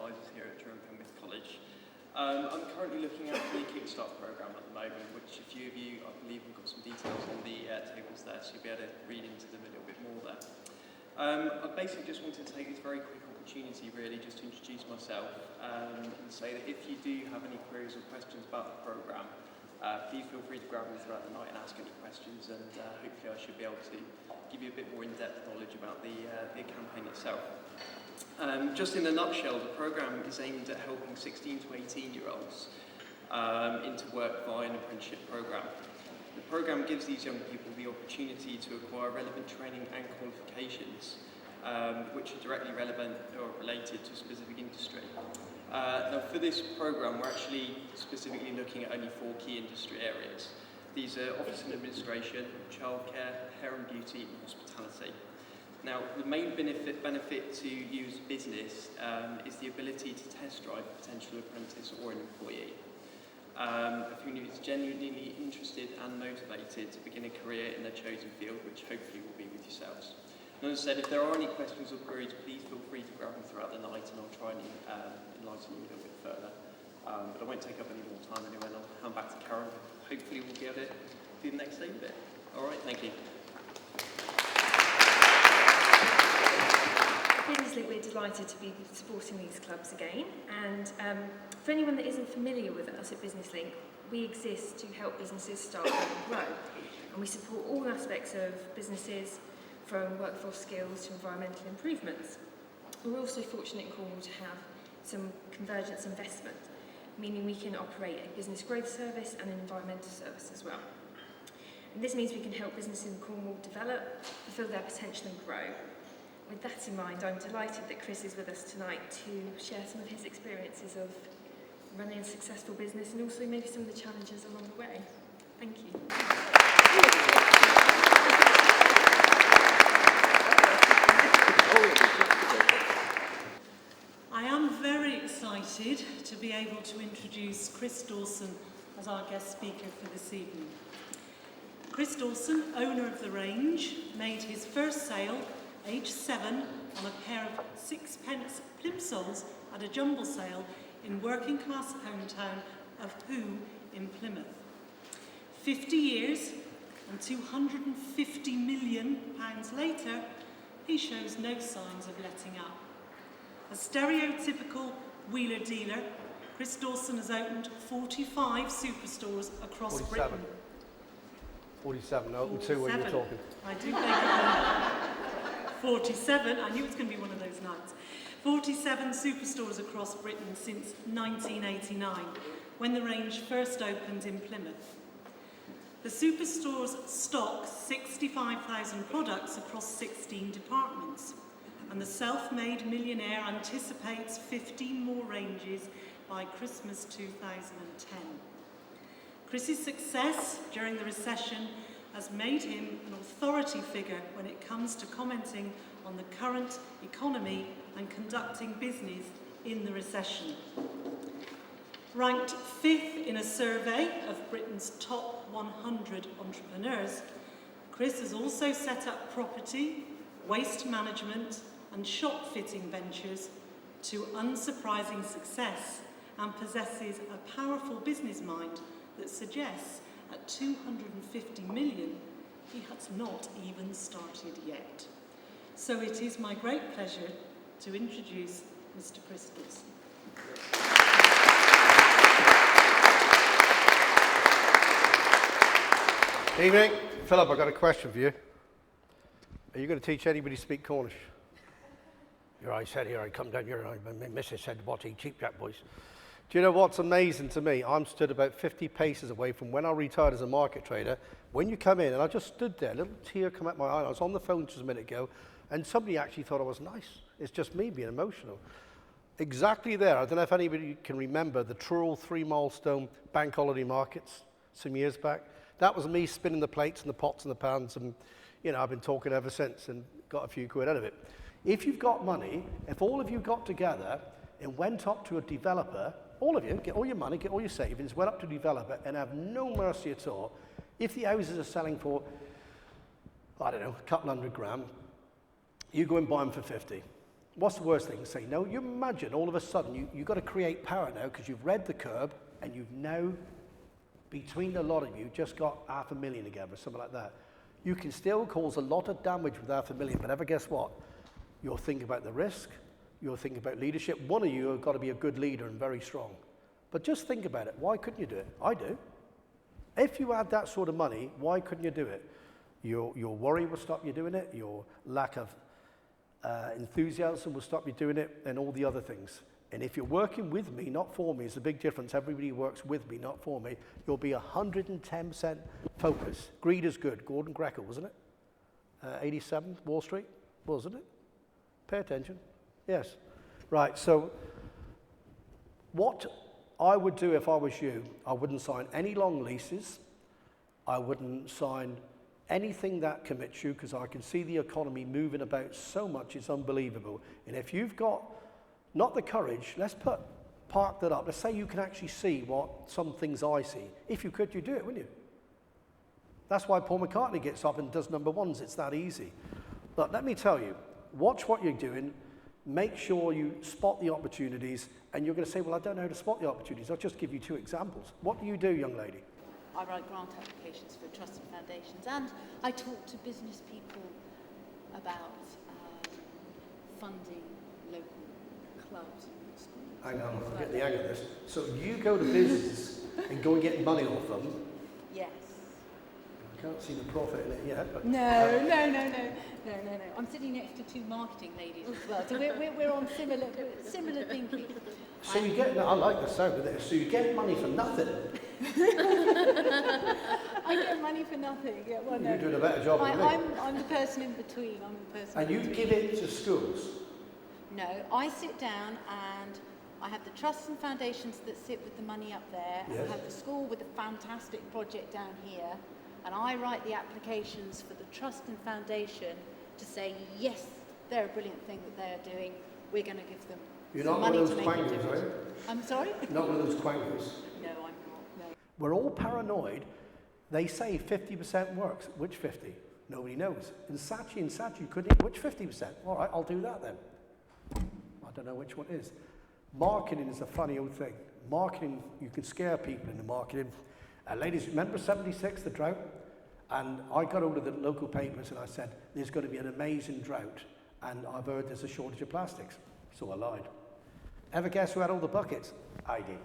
advisors here at College. I'm currently looking at the Kickstart programme at the moment, which a few of you, I believe, have got some details on the tables there, so you'll be able to read into them a little bit more there. I basically just wanted to take this very quick opportunity, really, just to introduce myself and say that if you do have any queries or questions about the programme, please feel free to grab me throughout the night and ask any questions, and hopefully I should be able to give you a bit more in-depth knowledge about the campaign itself. Just in a nutshell, the programme is aimed at helping 16 to 18-year-olds into work via an apprenticeship programme. The programme gives these young people the opportunity to acquire relevant training and qualifications which are directly relevant or related to a specific industry. Now for this programme, we're actually specifically looking at only 4 key industry areas. These are office and administration, childcare, hair and beauty, and hospitality. Now, the main benefit to you as a business is the ability to test drive a potential apprentice or an employee. Who is genuinely interested and motivated to begin a career in their chosen field, which hopefully will be with yourselves. And as I said, if there are any questions or queries, please feel free to grab them throughout the night, and I'll try and enlighten you a little bit further. But I won't take up any more time anyway, and I'll hand back to Karen. Hopefully we'll be able to do the next statement bit. All right, thank you. Obviously, we're delighted to be supporting these clubs again, and for anyone that isn't familiar with us at Business Link, we exist to help businesses start and grow, and we support all aspects of businesses, from workforce skills to environmental improvements. We're also fortunate in Cornwall to have some convergence investment, meaning we can operate a business growth service and an environmental service as well. And this means we can help businesses in Cornwall develop, fulfil their potential and grow. With that in mind, I'm delighted that Chris is with us tonight to share some of his experiences of running a successful business and also maybe some of the challenges along the way. Thank you. I am very excited to be able to introduce Chris Dawson as our guest speaker for this evening. Chris Dawson, owner of the range, made his first sale aged 7 on a pair of 6-pence plimsolls at a jumble sale in working class hometown of Who in Plymouth. 50 years and £250 million later, he shows no signs of letting up. A stereotypical wheeler dealer, Chris Dawson has opened 45 superstores across 47. Britain. 47, no, open 2 when you're talking. I do beg your pardon. 47, I knew it was going to be one of those nights. 47 superstores across Britain since 1989, when the range first opened in Plymouth. The superstores stock 65,000 products across 16 departments, and the self-made Millionaire anticipates 15 more ranges by Christmas 2010. Chris's success during the recession has made him an authority figure when it comes to commenting on the current economy and conducting business in the recession. Ranked 5th in a survey of Britain's top 100 entrepreneurs, Chris has also set up property, waste management and shop fitting ventures to unsurprising success, and possesses a powerful business mind that suggests at 250 million, he has not even started yet. So it is my great pleasure to introduce Mr. Chris Dawson. Evening. Philip, I've got a question for you. Are you going to teach anybody to speak Cornish? Here I said, here I come down here, my missus said, what a cheap jack boys. Do you know what's amazing to me? I'm stood about 50 paces away from when I retired as a market trader. When you come in, and I just stood there, a little tear come out my eye. I was on the phone just a minute ago, and somebody actually thought I was nice. It's just me being emotional. Exactly there, I don't know if anybody can remember the Truro 3 milestone bank holiday markets some years back. That was me spinning the plates and the pots and the pans, and you know, I've been talking ever since and got a few quid out of it. If you've got money, if all of you got together and went up to a developer, all of you, get all your money, get all your savings, went up to a developer and have no mercy at all. If the houses are selling for, I don't know, a couple $100 grand, you go and buy them for 50. what's the worst thing? Say no. You imagine all of a sudden you've got to create power now because you've read the curb and you've now, between a lot of you, just got $500,000 together, something like that. You can still cause a lot of damage with $500,000, but ever guess what? You'll think about the risk. You'll think about leadership. One of you have got to be a good leader and very strong. But just think about it. Why couldn't you do it? I do. If you had that sort of money, why couldn't you do it? Your worry will stop you doing it. Your lack of enthusiasm will stop you doing it, and all the other things. And if you're working with me, not for me, it's a big difference. Everybody works with me, not for me. You'll be 110% focused. Greed is good. Gordon Greco, wasn't it? 87, Wall Street, wasn't it? Pay attention. Yes. Right, so what I would do if I was you, I wouldn't sign any long leases. I wouldn't sign anything that commits you, because I can see the economy moving about so much, it's unbelievable. And if you've got not the courage, park that up. Let's say you can actually see what some things I see. If you could, you'd do it, wouldn't you? That's why Paul McCartney gets up and does number ones. It's that easy. But let me tell you, watch what you're doing. Make sure you spot the opportunities. And you're going to say, well, I don't know how to spot the opportunities. I'll just give you 2 examples. What do you do, young lady? I write grant applications for trusts and foundations, and I talk to business people about funding local clubs and schools. Hang on, I forget the hang of this. So you go to businesses and go and get money off them. Yes. I can't see the profit in it yet. But No. I'm sitting next to 2 marketing ladies as well, so we're on similar thinking. So you get, I like the sound of this, so you get money for nothing. I get money for nothing. Yeah, well, no. You're doing a better job than me. I'm the person in between. And you give it to schools? No, I sit down and I have the trusts and foundations that sit with the money up there. Yes. I have the school with a fantastic project down here. And I write the applications for the trust and foundation to say, yes, they're a brilliant thing that they're doing. We're going to give them You're some not money one of to those make a quangos, difference. are you? I'm sorry? Not one of those quangos. No, I'm not. No. We're all paranoid. They say 50% works. Which 50? Nobody knows. In Saatchi couldn't. Which 50%? All right, I'll do that then. I don't know which one it is. Marketing is a funny old thing. Marketing, you can scare people into marketing. Ladies, remember 76, the drought? And I got hold of the local papers and I said, there's going to be an amazing drought. And I've heard there's a shortage of plastics. So I lied. Ever guess who had all the buckets? I did.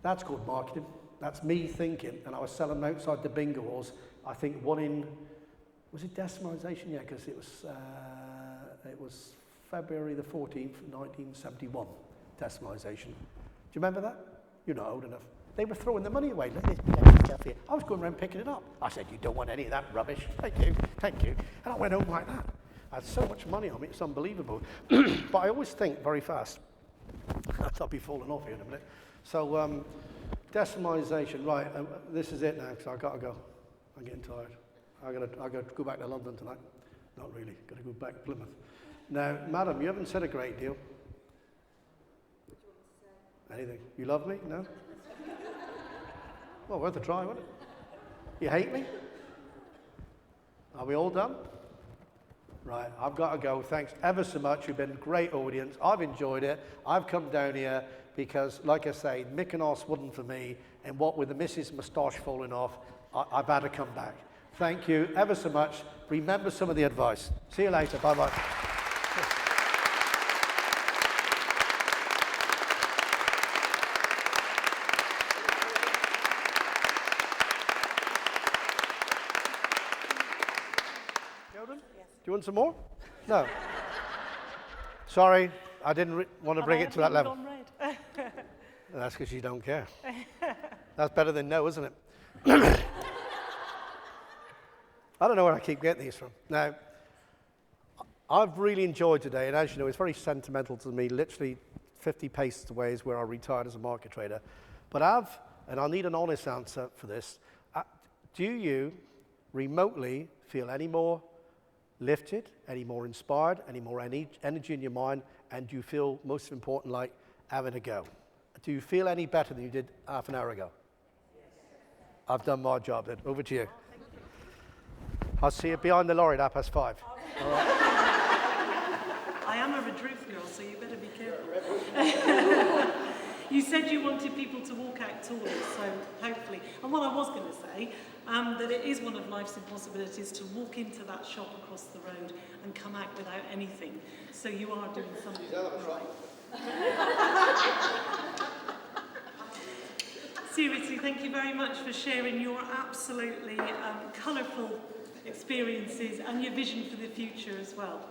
That's called marketing. That's me thinking. And I was selling them outside the bingo halls. I think one in, was it decimalisation? Yeah, because it was February the 14th, 1971, decimalisation. Do you remember that? You're not old enough. They were throwing the money away. Look at this stuff here. I was going around picking it up. I said, you don't want any of that rubbish. Thank you, thank you. And I went home like that. I had so much money on me, it's unbelievable. But I always think very fast. I'll be falling off here in a minute. So, decimalisation, right, this is it now, because I've got to go. I'm getting tired. I've got to go back to London tonight. Not really, got to go back to Plymouth. Now, madam, you haven't said a great deal. What do you want to say? Anything? You love me? No? Well, worth a try, wasn't it? You hate me? Are we all done? Right, I've got to go. Thanks ever so much. You've been a great audience. I've enjoyed it. I've come down here because, like I say, Mykonos wasn't for me, and what with the missus' moustache falling off, I've had to come back. Thank you ever so much. Remember some of the advice. See you later. Bye-bye. Do you want some more? No. Sorry, I didn't want to bring it to that level. That's because you don't care. That's better than no, isn't it? I don't know where I keep getting these from. Now, I've really enjoyed today, and as you know, it's very sentimental to me. Literally 50 paces away is where I retired as a market trader. But and I need an honest answer for this, do you remotely feel any more lifted, any more inspired, any more energy in your mind, and do you feel, most important, like having a go? Do you feel any better than you did half an hour ago? Yes. I've done my job then. Over to you. I'll see you behind the lorry at 5:30. All right. I am a Redruth girl, so you better be careful. You said you wanted people to walk out taller, so hopefully. And what I was going to say, that it is one of life's impossibilities to walk into that shop across the road and come out without anything. So you are doing something right. Seriously, thank you very much for sharing your absolutely colourful experiences and your vision for the future as well.